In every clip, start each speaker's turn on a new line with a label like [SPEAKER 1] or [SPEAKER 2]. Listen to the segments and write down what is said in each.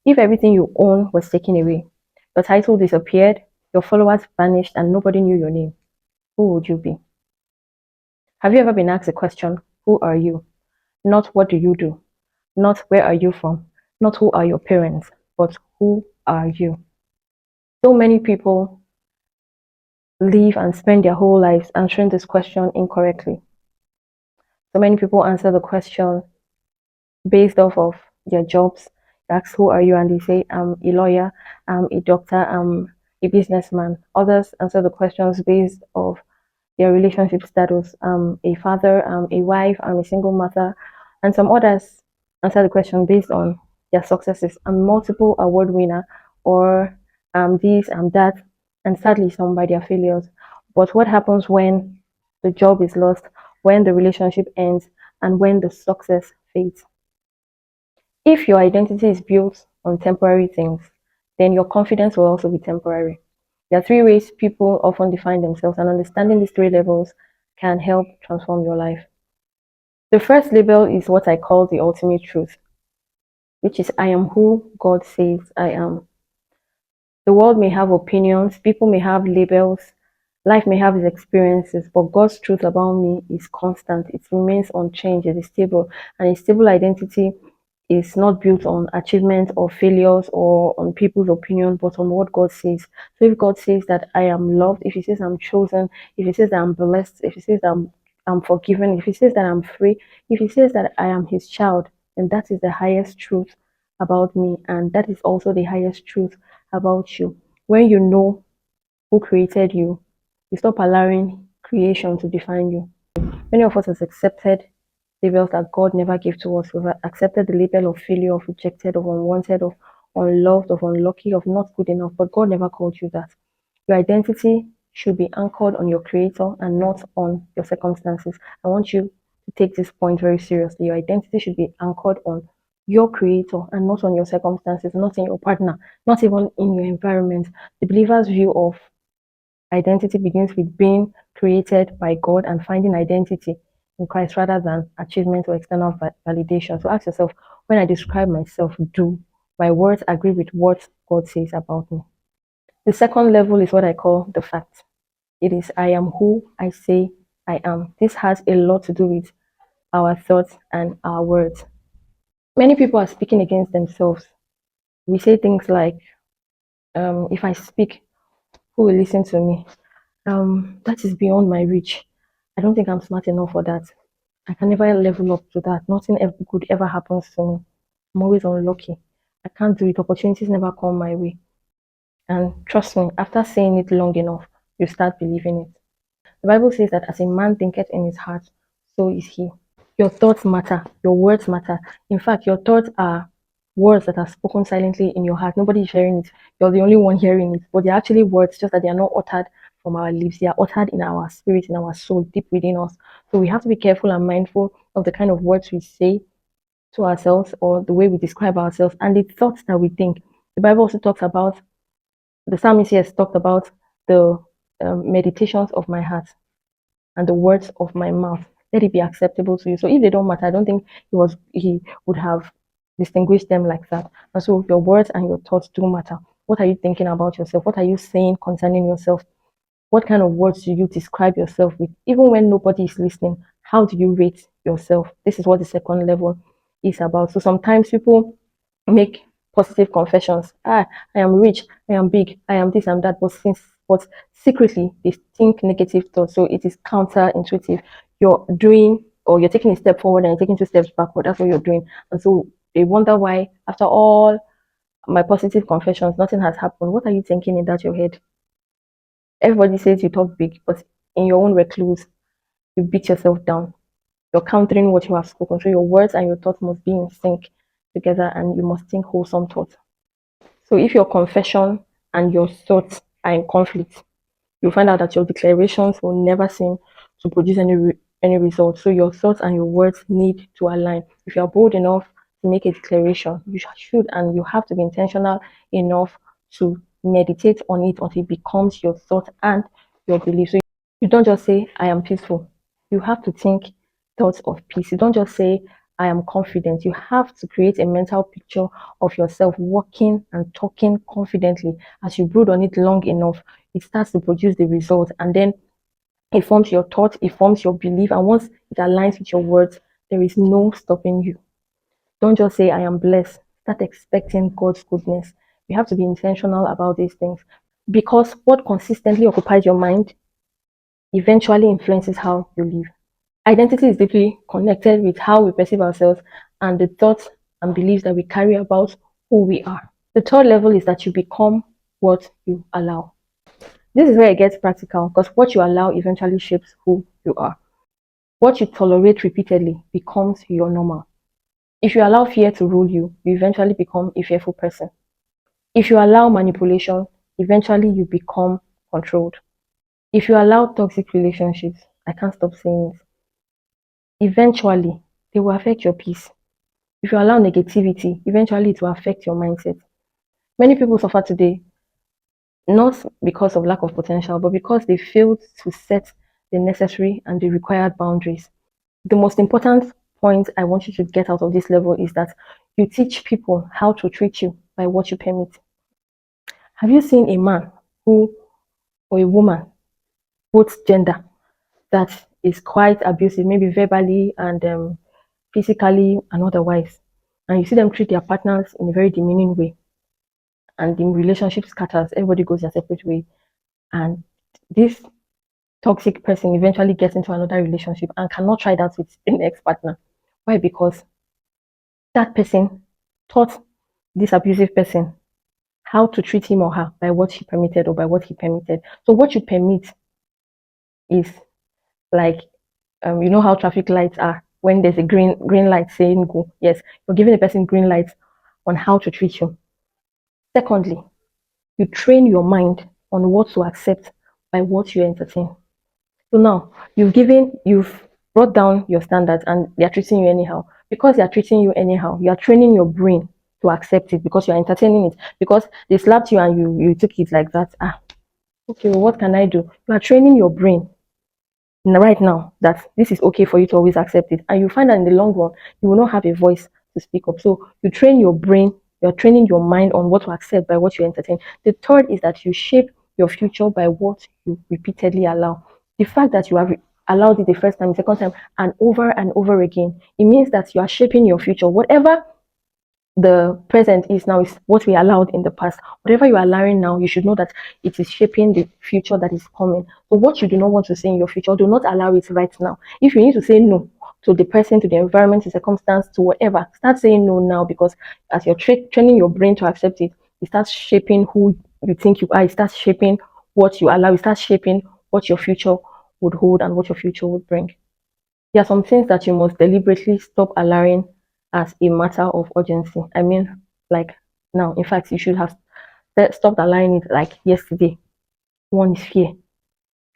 [SPEAKER 1] If everything you own was taken away, your title disappeared, your followers vanished, and nobody knew your name, who would you be? Have you ever been asked the question, who are you? Not what do you do? Not where are you from? Not who are your parents, but who are you? So many people live and spend their whole lives answering this question incorrectly. So many people answer the question based off of their jobs. You ask, who are you? And they say, I'm a lawyer, I'm a doctor, I'm a businessman. Others answer the questions based off their relationship status. I'm a father, I'm a wife, I'm a single mother. And some others answer the question based on their successes. I'm multiple award winner, or I'm this, I'm that. And sadly, some by their failures. But what happens when the job is lost, when the relationship ends, and when the success fades? If your identity is built on temporary things, then your confidence will also be temporary. There are three ways people often define themselves, and understanding these three levels can help transform your life. The first label is what I call the ultimate truth, which is I am who God says I am. The world may have opinions, people may have labels, life may have its experiences, but God's truth about me is constant. It remains unchanged, it is stable, and a stable identity is not built on achievement or failures or on people's opinion, but on what God says. So if God says that I am loved, if He says I'm chosen, if He says that I'm blessed, if He says that I'm forgiven, if He says that I'm free, if He says that I am His child, then that is the highest truth about me, and that is also the highest truth about you. When you know who created you, you stop allowing creation to define you. Many of us has accepted labels that God never gave to us. We've accepted the label of failure, of rejected, of unwanted, of unloved, of unlucky, of not good enough, but God never called you that. Your identity should be anchored on your creator and not on your circumstances. I want you to take this point very seriously. Your identity should be anchored on your creator and not on your circumstances, not in your partner, not even in your environment. The believer's view of identity begins with being created by God and finding identity in Christ rather than achievement or external validation. So ask yourself, when I describe myself, do my words agree with what God says about me? The second level is what I call the fact. It is I am who I say I am. This has a lot to do with our thoughts and our words. Many people are speaking against themselves. We say things like, if I speak, who will listen to me? That is beyond my reach. I don't think I'm smart enough for that. I can never level up to that. Nothing ever good ever happens to me. I'm always unlucky. I can't do it. Opportunities never come my way. And trust me, after saying it long enough, you start believing it. The Bible says that as a man thinketh in his heart, so is he. Your thoughts matter. Your words matter. In fact, your thoughts are words that are spoken silently in your heart. Nobody is hearing it. You're the only one hearing it. But they're actually words, just that they are not uttered from our lips. They are uttered in our spirit, in our soul, deep within us. So we have to be careful and mindful of the kind of words we say to ourselves or the way we describe ourselves and the thoughts that we think. The Bible also talks about, the psalmist here has talked about the meditations of my heart and the words of my mouth. Let it be acceptable to you. So if they don't matter, I don't think he would have distinguished them like that. And so your words and your thoughts do matter. What are you thinking about yourself? What are you saying concerning yourself? What kind of words do you describe yourself with? Even when nobody is listening, how do you rate yourself? This is what the second level is about. So sometimes people make positive confessions. I am rich, I am big, I am this, and that, but secretly they think negative thoughts. So it is counterintuitive. You're doing, or you're taking a step forward and you're taking two steps backward. That's what you're doing. And so they wonder why, after all my positive confessions, nothing has happened. What are you thinking in that your head? Everybody says you talk big, but in your own recluse, you beat yourself down. You're countering what you have spoken. So your words and your thoughts must be in sync together, and you must think wholesome thoughts. So if your confession and your thoughts are in conflict, you'll find out that your declarations will never seem to produce any result. So your thoughts and your words need to align. If you are bold enough to make a declaration, you should, and you have to be intentional enough to meditate on it until it becomes your thought and your belief. So you don't just say, I am peaceful. You have to think thoughts of peace. You don't just say, I am confident. You have to create a mental picture of yourself walking and talking confidently. As you brood on it long enough, it starts to produce the result, and then it forms your thought, it forms your belief, and once it aligns with your words, there is no stopping you. Don't just say, I am blessed. Start expecting God's goodness. You have to be intentional about these things because what consistently occupies your mind eventually influences how you live. Identity is deeply connected with how we perceive ourselves and the thoughts and beliefs that we carry about who we are. The third level is that you become what you allow. This is where it gets practical because what you allow eventually shapes who you are. What you tolerate repeatedly becomes your normal. If you allow fear to rule you, you eventually become a fearful person. If you allow manipulation, eventually you become controlled. If you allow toxic relationships, I can't stop saying it, eventually they will affect your peace. If you allow negativity, eventually it will affect your mindset. Many people suffer today not because of lack of potential, but because they failed to set the necessary and the required boundaries. The most important point I want you to get out of this level is that you teach people how to treat you by what you permit. Have you seen a man who or a woman, both gender, that is quite abusive, maybe verbally and physically and otherwise, and you see them treat their partners in a very demeaning way, and the relationship scatters, everybody goes their separate way, and this toxic person eventually gets into another relationship and cannot try that with an ex-partner. Why? Because that person taught this abusive person how to treat him or her by what she permitted or by what he permitted. So what you permit is like you know how traffic lights are when there's a green light saying go. Yes, you're giving a person green lights on how to treat you. Secondly, you train your mind on what to accept by what you entertain. So now you've brought down your standards and they are treating you anyhow. Because they are treating you anyhow, you are training your brain to accept it because you're entertaining it. Because they slapped you and you took it like that. Ah, okay, well, what can I do? You are training your brain right now that this is okay for you to always accept it. And you find that in the long run, you will not have a voice to speak up. So you train your brain, you're training your mind on what to accept by what you entertain. The third is that you shape your future by what you repeatedly allow. The fact that you have allowed it the first time, the second time, and over again, it means that you are shaping your future. Whatever the present is now is what we allowed in the past. Whatever you are allowing now, you should know that it is shaping the future that is coming. So what you do not want to say in your future, do not allow it right now. If you need to say no to the person, to the environment, to circumstance, to whatever, start saying no now because as you're training your brain to accept it, it starts shaping who you think you are. It starts shaping what you allow. It starts shaping what your future would hold and what your future would bring. There are some things that you must deliberately stop allowing as a matter of urgency. I mean, like now, in fact, you should have stopped allowing it like yesterday. One is fear.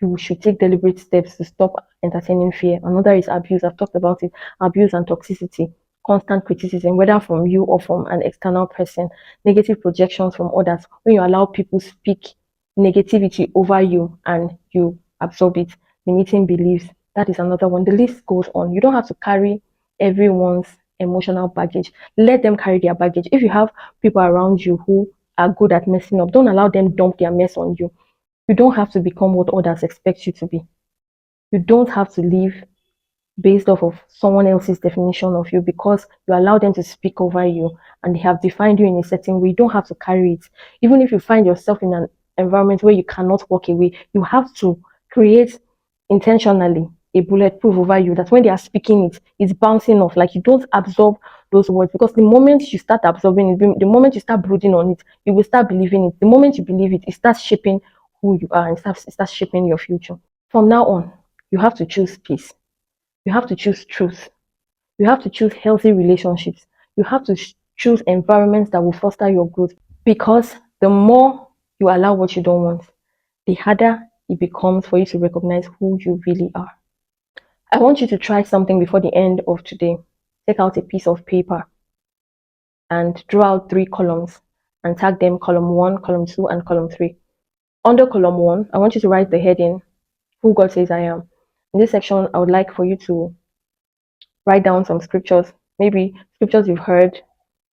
[SPEAKER 1] You should take deliberate steps to stop entertaining fear. Another is abuse. I've talked about it. Abuse and toxicity, constant criticism, whether from you or from an external person, negative projections from others. When you allow people speak negativity over you and you absorb it, limiting beliefs, that is another one. The list goes on. You don't have to carry everyone's emotional baggage. Let them carry their baggage. If you have people around you who are good at messing up, don't allow them dump their mess on you. You don't have to become what others expect you to be. You don't have to live based off of someone else's definition of you because you allow them to speak over you and they have defined you in a certain way. You don't have to carry it. Even if you find yourself in an environment where you cannot walk away, you have to create intentionally a bulletproof over you that when they are speaking it, it's bouncing off. Like you don't absorb those words because the moment you start absorbing it, the moment you start brooding on it, you will start believing it. The moment you believe it, it starts shaping who you are and it starts shaping your future. From now on, you have to choose peace. You have to choose truth. You have to choose healthy relationships. You have to choose environments that will foster your growth because the more you allow what you don't want, the harder it becomes for you to recognize who you really are. I want you to try something before the end of today. Take out a piece of paper and draw out 3 columns and tag them column 1, column 2, and column 3. Under column 1, I want you to write the heading, Who God Says I Am. In this section, I would like for you to write down some scriptures maybe scriptures you've heard,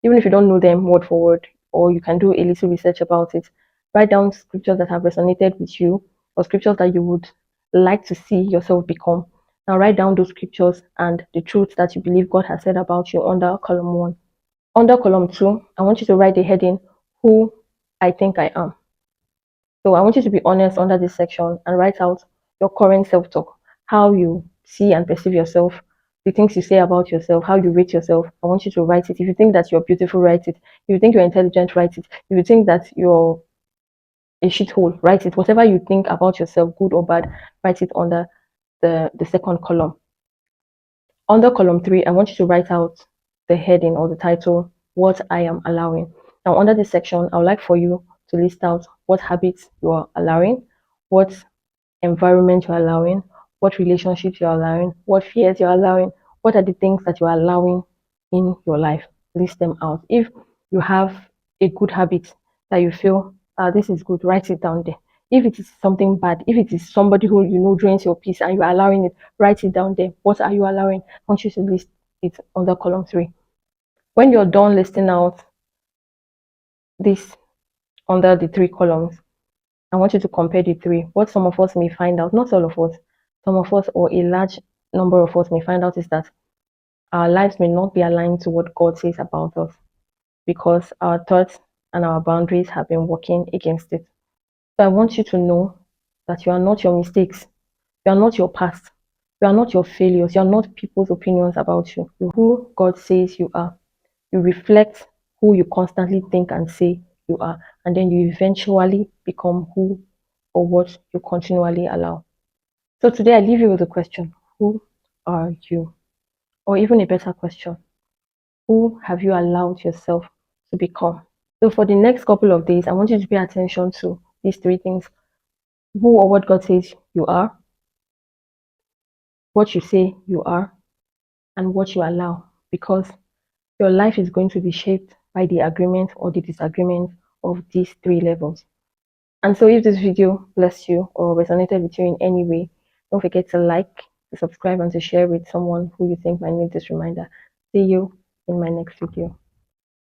[SPEAKER 1] even if you don't know them word for word, or you can do a little research about it. Write down scriptures that have resonated with you, or scriptures that you would like to see yourself become. Now write down those scriptures and the truths that you believe God has said about you under column 1. Under column 2, I want you to write the heading, Who I Think I Am. So I want you to be honest under this section and write out your current self-talk, how you see and perceive yourself, the things you say about yourself, how you rate yourself. I want you to write it. If you think that you're beautiful, write it. If you think you're intelligent, write it. If you think that you're a shithole, write it. Whatever you think about yourself, good or bad, write it under the second column. Under column 3, I want you to write out the heading or the title, What I Am Allowing. Now, under this section, I would like for you to list out what habits you are allowing, what environment you're allowing, what relationships you're allowing, what fears you're allowing, what are the things that you're allowing in your life. List them out. If you have a good habit that you feel, this is good, write it down there. If it is something bad, if it is somebody who you know drains your peace and you're allowing it, write it down there. What are you allowing? I want you to list it under column 3. When you're done listing out this under the 3 columns, I want you to compare the 3. What some of us may find out, not all of us, some of us or a large number of us may find out is that our lives may not be aligned to what God says about us because our thoughts and our boundaries have been working against it. So I want you to know that you are not your mistakes, you are not your past, you are not your failures, you are not people's opinions about you. You're who God says you are. You reflect who you constantly think and say you are, and then you eventually become who or what you continually allow. So today I leave you with a question. Who are you? Or even a better question, who have you allowed yourself to become? So for the next couple of days, I want you to pay attention to these 3 things. Who or what God says you are, what you say you are, and what you allow. Because your life is going to be shaped by the agreement or the disagreement of these 3 levels. And so if this video blessed you or resonated with you in any way, don't forget to like, to subscribe, and to share with someone who you think might need this reminder. See you in my next video.